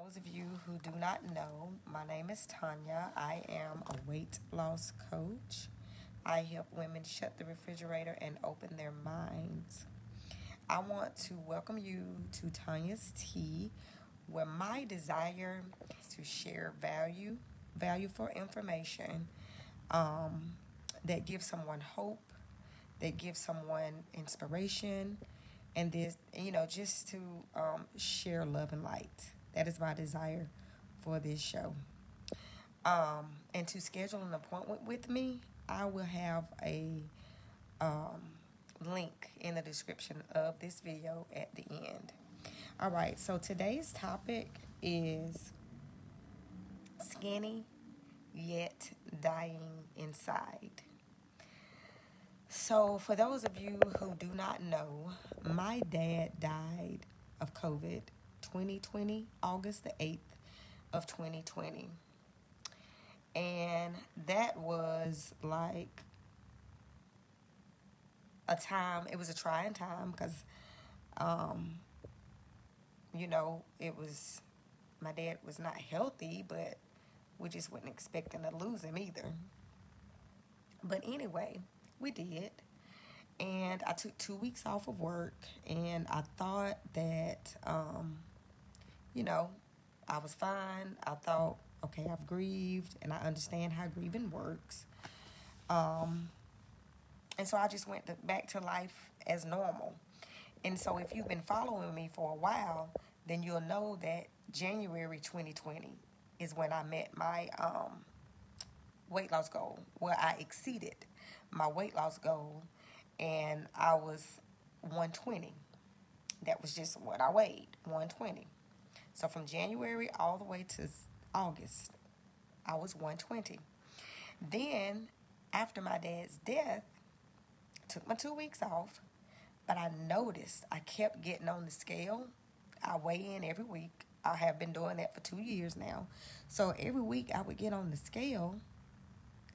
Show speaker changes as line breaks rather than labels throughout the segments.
Those of you who do not know, my name is Tonya. I am a weight loss coach. I help women shut the refrigerator and open their minds. I want to welcome you to Tonya's Tea, where my desire is to share valuable information that gives someone hope, that gives someone inspiration, and this, just to share love and light. That is my desire for this show. And to schedule an appointment with me, I will have a link in the description of this video at the end. All right, so today's topic is skinny yet dying inside. So, for those of you who do not know, my dad died of COVID 2020, August the 8th of 2020. And that was like it was a trying time because, my dad was not healthy, but we just wasn't expecting to lose him either. But anyway, we did. And I took 2 weeks off of work, and I thought that, I was fine. I thought, okay, I've grieved, and I understand how grieving works. And so I just went back to life as normal. And so if you've been following me for a while, then you'll know that January 2020 is when I met my weight loss goal, where I exceeded my weight loss goal, and I was 120. That was just what I weighed, 120. So from January all the way to August, I was 120. Then, after my dad's death, took my 2 weeks off, but I noticed I kept getting on the scale. I weigh in every week. I have been doing that for 2 years now. So every week I would get on the scale,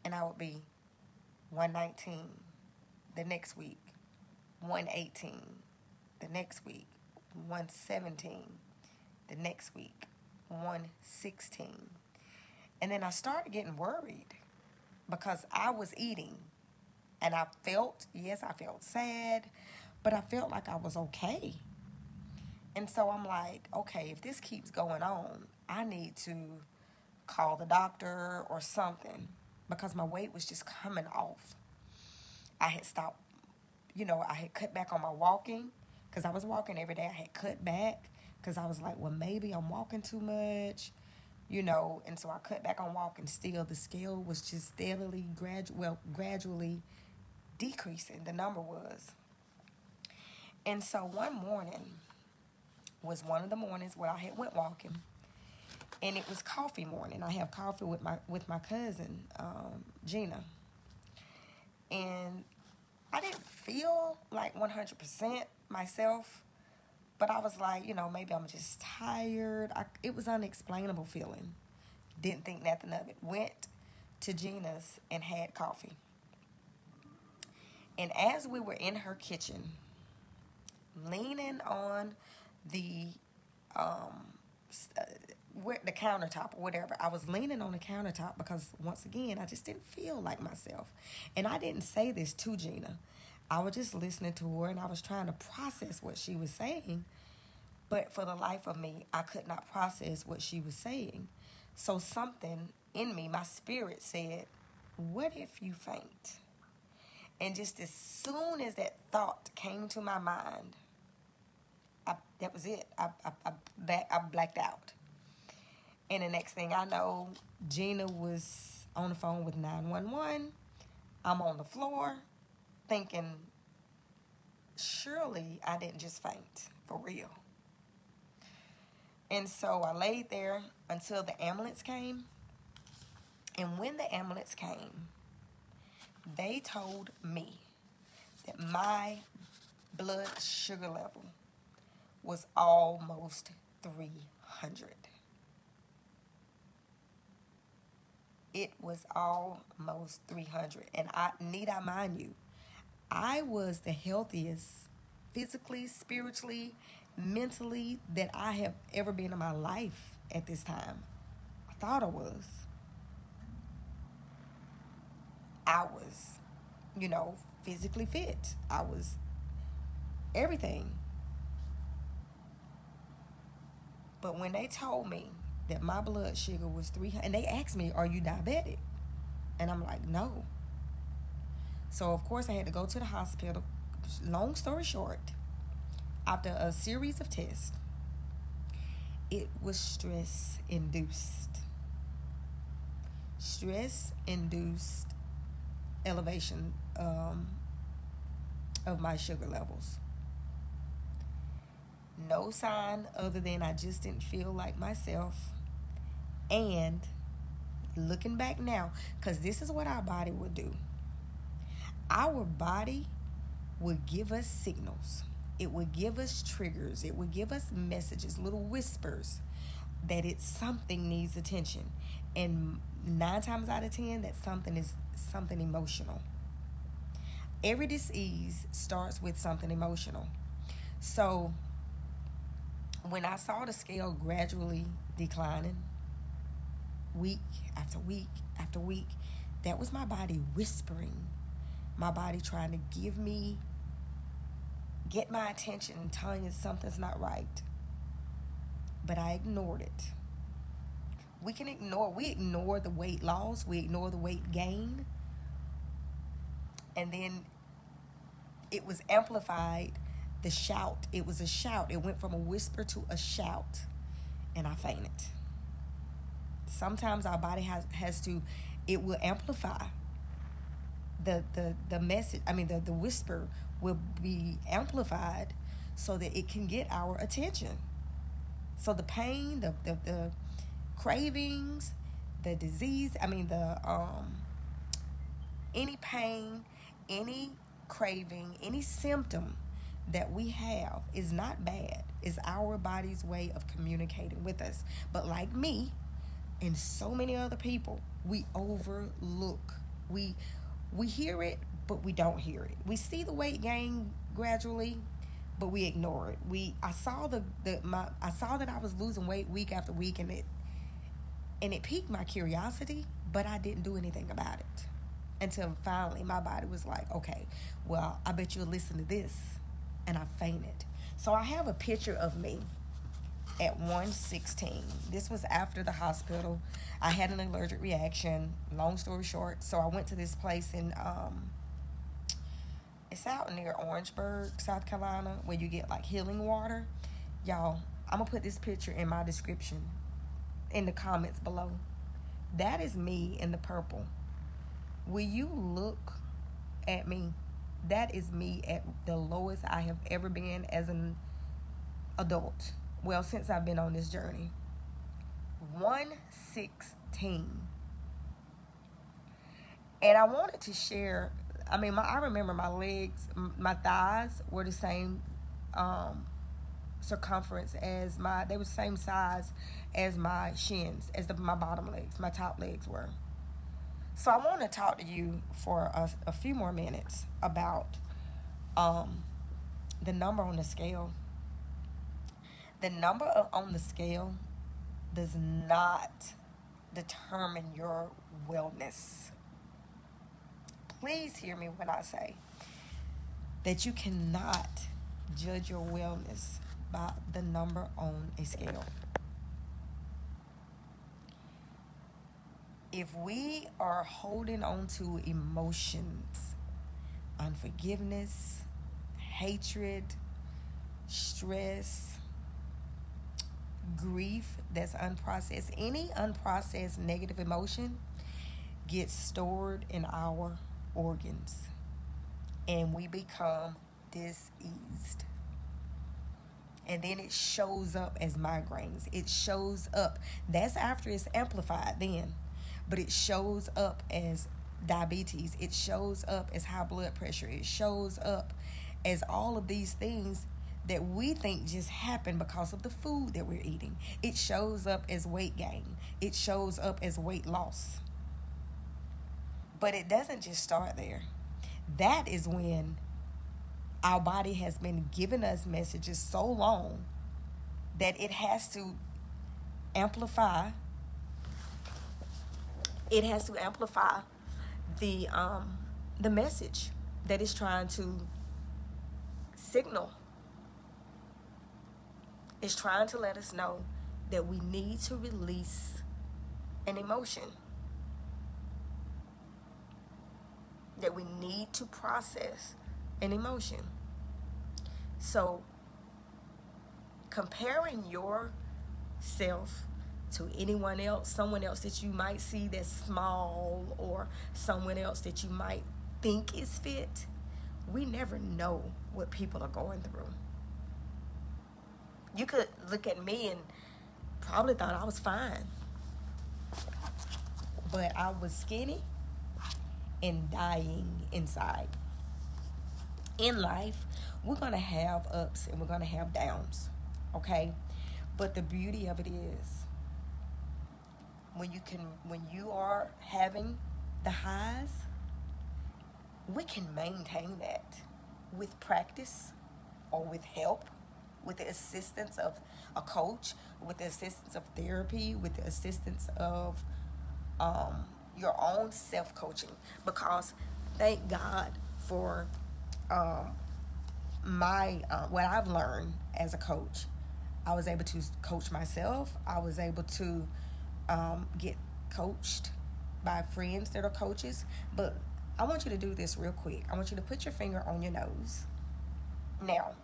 and I would be 119. The next week, 118. The next week, 117. The next week, 116. And then I started getting worried because I was eating, and I felt sad, but I felt like I was okay. And so I'm like, okay, if this keeps going on, I need to call the doctor or something because my weight was just coming off. I had stopped, I had cut back on my walking because I was walking every day. I had cut back because I was like, well, maybe I'm walking too much, and so I cut back on walking. Still, the scale was just steadily, gradually decreasing. The number was. And so one morning was one of the mornings where I had went walking, and it was coffee morning. I have coffee with my cousin, Gina. And I didn't feel like 100% myself, but I was like, maybe I'm just tired. It was unexplainable feeling. Didn't think nothing of it. Went to Gina's and had coffee. And as we were in her kitchen, leaning on the countertop or whatever. I was leaning on the countertop because, once again, I just didn't feel like myself. And I didn't say this to Gina. I was just listening to her, and I was trying to process what she was saying. But for the life of me, I could not process what she was saying. So something in me, my spirit said, what if you faint? And just as soon as that thought came to my mind, that was it. I blacked out. And the next thing I know, Gina was on the phone with 911. I'm on the floor thinking, surely I didn't just faint, for real. And so I laid there until the ambulance came. And when the ambulance came, they told me that my blood sugar level was almost 300. It was almost 300. And need I mind you, I was the healthiest physically, spiritually, mentally that I have ever been in my life. at this time. I thought I was. I was, physically fit. I was everything. But when they told me that my blood sugar was 300, and they asked me, "Are you diabetic?" And I'm like, "No." So, of course, I had to go to the hospital. Long story short, after a series of tests, it was stress-induced. Stress-induced elevation of my sugar levels. No sign other than I just didn't feel like myself. And looking back now, because this is what our body would do. Our body would give us signals. It would give us triggers. It would give us messages, little whispers that something needs attention. And 9 times out of 10, that something is something emotional. Every disease starts with something emotional. So when I saw the scale gradually declining, week after week after week, that was my body whispering. My body trying to get my attention and telling you something's not right. But I ignored it. We ignore the weight loss, we ignore the weight gain. And then it was amplified, the shout. It was a shout. It went from a whisper to a shout. And I fainted. Sometimes our body has to, it will amplify. The message, the whisper will be amplified so that it can get our attention. So the pain, the cravings, the disease, any pain, any craving, any symptom that we have is not bad. It's our body's way of communicating with us. But like me and so many other people, we overlook. We hear it, but we don't hear it. We see the weight gain gradually, but we ignore it. I saw that I was losing weight week after week, and it piqued my curiosity, but I didn't do anything about it until finally my body was like, okay, well, I bet you'll listen to this. And I fainted. So I have a picture of me at 116. This was after the hospital. I had an allergic reaction, long story short. So I went to this place in, it's out near Orangeburg, South Carolina, where you get like healing water. Y'all, I'm gonna put this picture in my description, in the comments below. That is me in the purple. Will you look at me? That is me at the lowest I have ever been as an adult. Well, since I've been on this journey. 116. And I wanted to share, I remember my legs, my thighs were the same circumference as they were the same size as my shins, as my bottom legs, my top legs were. So I want to talk to you for a few more minutes about the number on the scale. The number on the scale does not determine your wellness. Please hear me when I say that you cannot judge your wellness by the number on a scale. If we are holding on to emotions, unforgiveness, hatred, stress, grief that's unprocessed, any unprocessed negative emotion gets stored in our organs and we become diseased. And then it shows up as migraines. It shows up. That's after it's amplified then. But it shows up as diabetes. It shows up as high blood pressure. It shows up as all of these things that we think just happen because of the food that we're eating. It shows up as weight gain. It shows up as weight loss. But it doesn't just start there. That is when our body has been giving us messages so long that it has to amplify. It has to amplify the message that it's trying to signal. It's trying to let us know that we need to release an emotion, that we need to process an emotion. So comparing yourself to anyone else, someone else that you might see that's small, or someone else that you might think is fit, we never know what people are going through. You could look at me and probably thought I was fine, but I was skinny and dying inside. In life, we're going to have ups and we're going to have downs, okay? But the beauty of it is, when you are having the highs, we can maintain that with practice or with help, with the assistance of a coach, with the assistance of therapy, with the assistance of your own self-coaching. Because thank God for what I've learned as a coach. I was able to coach myself. I was able to get coached by friends that are coaches. But I want you to do this real quick. I want you to put your finger on your nose. Now,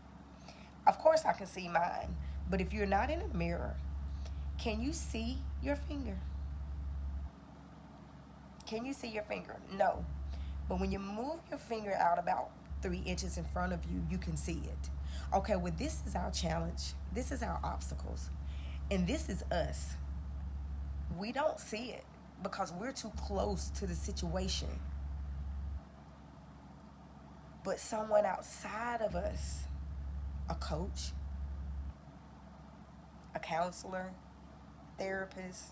of course I can see mine, but if you're not in a mirror, can you see your finger? Can you see your finger? No. But when you move your finger out about 3 inches in front of you, you can see it. Okay, well, this is our challenge. This is our obstacles. And this is us. We don't see it because we're too close to the situation. But someone outside of us, a coach, a counselor, therapist,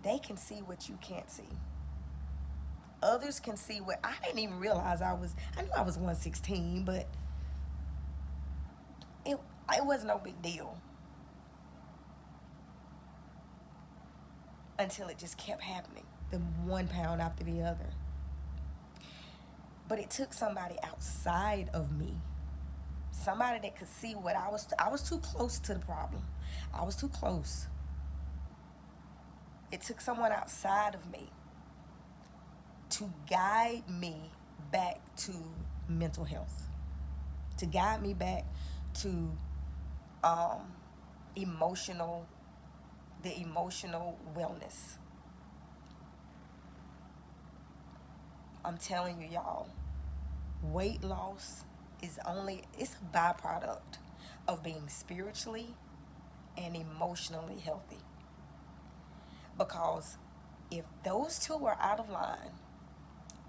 they can see what you can't see. Others can see what I didn't even realize I knew I was 116, but it was no big deal until it just kept happening, the 1 pound after the other. But it took somebody outside of me, somebody that could see what I was too close to the problem. I was too close. It took someone outside of me to guide me back to mental health, to guide me back to the emotional wellness. I'm telling you, y'all, weight loss it's a byproduct of being spiritually and emotionally healthy. Because if those two are out of line,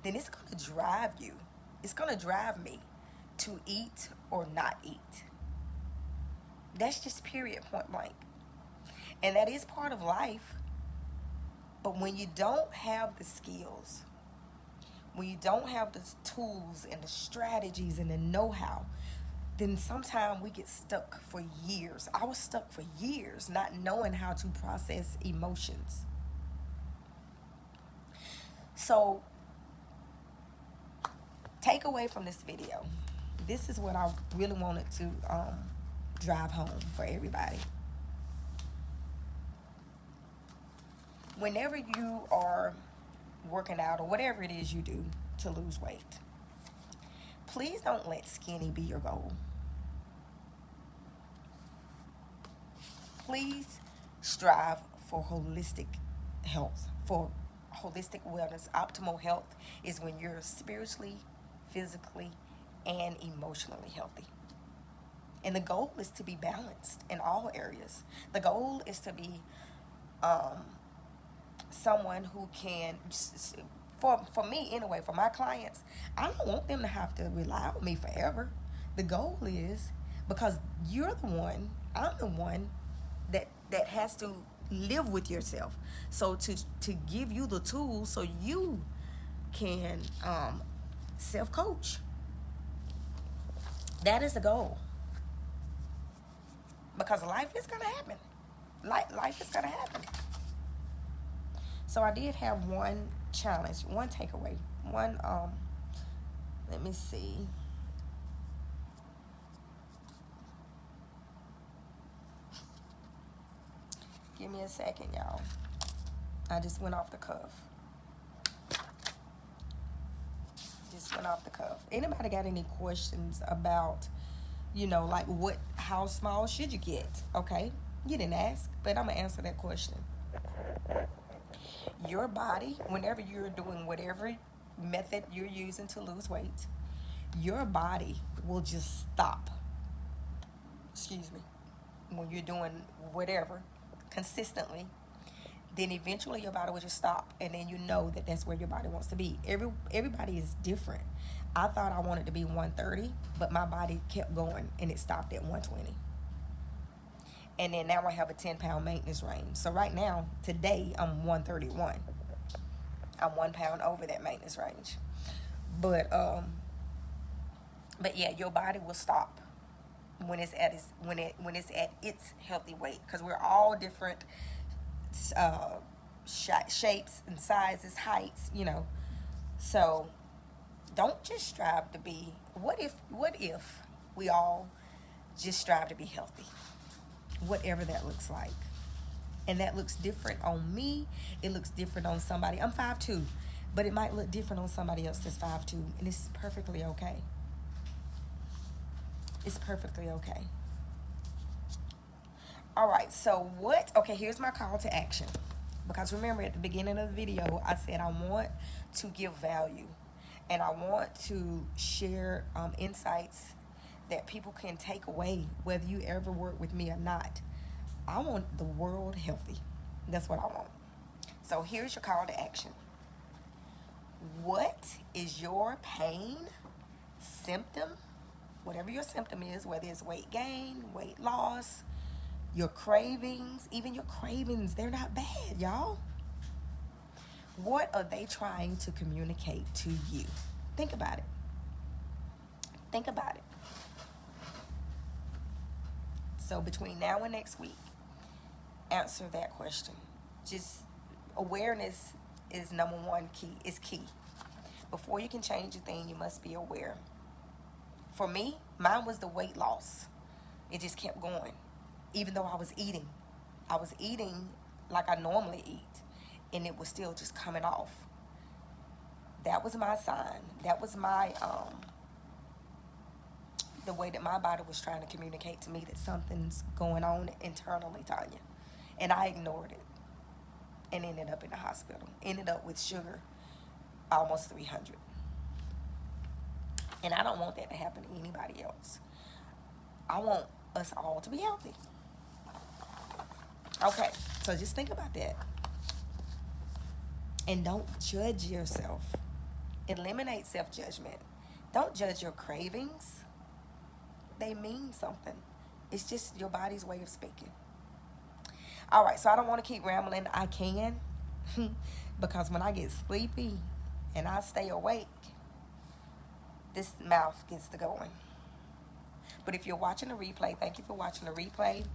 then it's going to drive you. It's going to drive me to eat or not eat. That's just period, point blank. And that is part of life. But when you don't have the skills, when you don't have the tools and the strategies and the know-how, then sometimes we get stuck for years. I was stuck for years not knowing how to process emotions. So, take away from this video. This is what I really wanted to drive home for everybody. Whenever you are working out or whatever it is you do to lose weight, please don't let skinny be your goal. Please strive for holistic health, for holistic wellness. Optimal health is when you're spiritually, physically, and emotionally healthy. And the goal is to be balanced in all areas. The goal is to be someone who can, for me anyway, for my clients, I don't want them to have to rely on me forever. The goal is, because you're the one, I'm the one that has to live with yourself. So to give you the tools so you can self-coach. That is the goal. Because life is going to happen. life is gonna happen. So I did have one challenge, one takeaway, one let me see. Give me a second, y'all. I just went off the cuff. Anybody got any questions about, like how small should you get? Okay, you didn't ask, but I'm gonna answer that question. Your body, whenever you're doing whatever method you're using to lose weight, your body will just stop. Excuse me. When you're doing whatever consistently, then eventually your body will just stop, and then you know that that's where your body wants to be. Everybody is different. I thought I wanted to be 130, but my body kept going, and it stopped at 120. And then now I have a 10-pound maintenance range. So right now, today, I'm 131. I'm 1 pound over that maintenance range. But yeah, your body will stop when it's at its healthy weight, because we're all different shapes and sizes, heights, So don't just strive to be. What if we all just strive to be healthy? Whatever that looks like. And that looks different on me. It looks different on somebody. I'm 5'2", but it might look different on somebody else that's 5'2", and it's perfectly okay. It's perfectly okay. All right, so here's my call to action. Because remember, at the beginning of the video, I said I want to give value, and I want to share insights that people can take away, whether you ever work with me or not. I want the world healthy. That's what I want. So here's your call to action. What is your pain, symptom, whatever your symptom is, whether it's weight gain, weight loss, your cravings, even your cravings, they're not bad, y'all. What are they trying to communicate to you? Think about it. Think about it. So between now and next week, answer that question. Just awareness is number one key. It's key. Before you can change a thing, you must be aware. For me, mine was the weight loss. It just kept going. Even though I was eating like I normally eat, and it was still just coming off. That was my sign. That was my the way that my body was trying to communicate to me that something's going on internally, Tonya. And I ignored it and ended up in the hospital. Ended up with sugar, almost 300. And I don't want that to happen to anybody else. I want us all to be healthy. Okay, so just think about that. And don't judge yourself. Eliminate self-judgment. Don't judge your cravings. They mean something. It's just your body's way of speaking. All right, so I don't want to keep rambling. I can, because when I get sleepy and I stay awake, this mouth gets to going. But if you're watching the replay, thank you for watching the replay.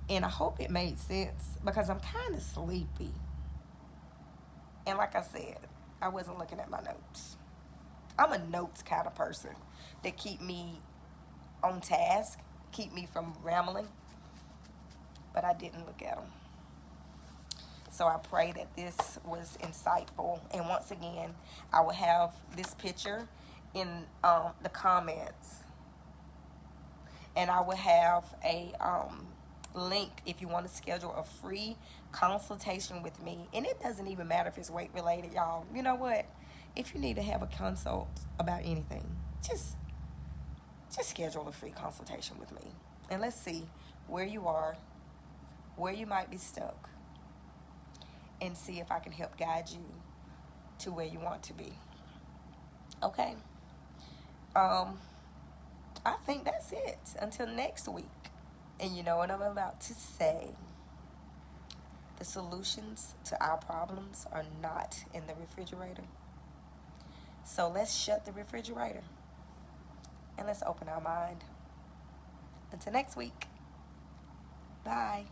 And I hope it made sense, because I'm kind of sleepy. And like I said, I wasn't looking at my notes. I'm a notes kind of person that keep me on task, keep me from rambling. But I didn't look at them. So I pray that this was insightful. And once again, I will have this picture in the comments. And I will have a link if you want to schedule a free consultation with me. And it doesn't even matter if it's weight related, y'all. You know what? If you need to have a consult about anything, just schedule a free consultation with me. And let's see where you are, where you might be stuck, and see if I can help guide you to where you want to be. Okay? I think that's it. Until next week. And you know what I'm about to say. The solutions to our problems are not in the refrigerator. So let's shut the refrigerator and let's open our mind. Until next week. Bye.